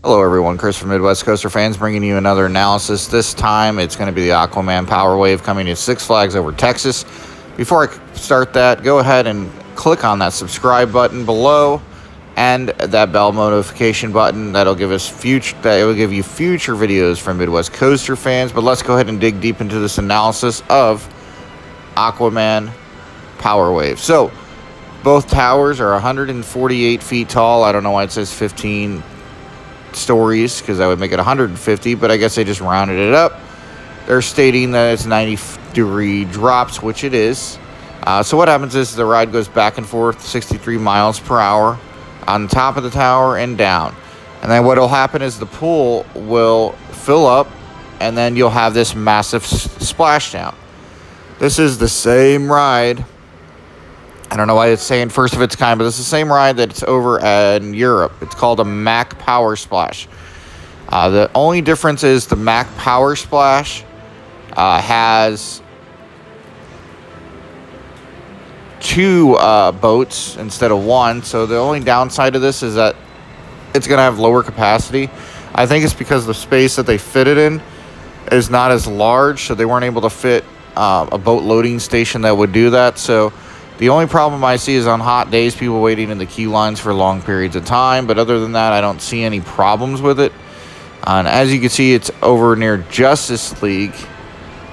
Hello everyone, Chris from Midwest Coaster Fans bringing you another analysis. This time it's going to be the Aquaman Power Wave coming to Six Flags over Texas. Before I start that, go ahead and click on that subscribe button below and that bell notification button. That'll give us it will give you future videos from Midwest Coaster Fans. But let's go ahead and dig deep into this analysis of Aquaman Power Wave. So both towers are 148 feet tall. I don't know why it says 15 stories, because that would make it 150, but I guess they just rounded it up. They're stating that it's 90-degree drops, which it is. So what happens is the ride goes back and forth 63 miles per hour on top of the tower and down. And then what will happen is the pool will fill up, and then you'll have this massive splashdown. This is the same ride. I don't know why it's saying first of its kind, but it's the same ride that's over in Europe. It's called a Mack Power Splash. The only difference is the Mack Power Splash has two boats instead of one. So the only downside of this is that it's going to have lower capacity. I think it's because the space that they fit it in is not as large, so they weren't able to fit a boat loading station that would do that. So the only problem I see is on hot days, people waiting in the queue lines for long periods of time. But other than that, I don't see any problems with it. And as you can see, it's over near Justice League,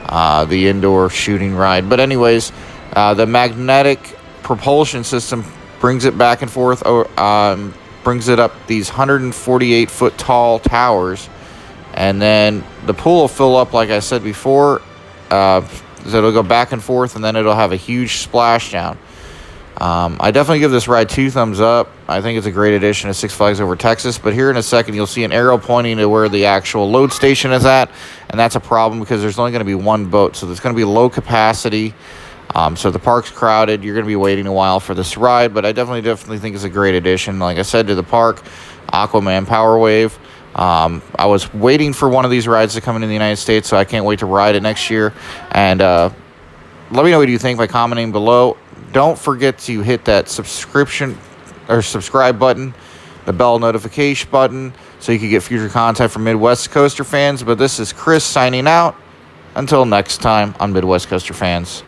the indoor shooting ride. But anyways, the magnetic propulsion system brings it back and forth, brings it up these 148-foot tall towers. And then the pool will fill up, like I said before. So it'll go back and forth, and then it'll have a huge splashdown. I definitely give this ride 2 thumbs up. I think it's a great addition to Six Flags over Texas. But here in a second, you'll see an arrow pointing to where the actual load station is at. And that's a problem because there's only going to be one boat. So there's going to be low capacity. So the park's crowded. You're going to be waiting a while for this ride. But I definitely think it's a great addition, like I said, to the park. Aquaman Power Wave. I was waiting for one of these rides to come into the United States, so I can't wait to ride it next year. And let me know what you think by commenting below. Don't forget to hit that subscribe button, the bell notification button, so you can get future content from Midwest Coaster Fans. But this is Chris signing out. Until next time on Midwest Coaster Fans.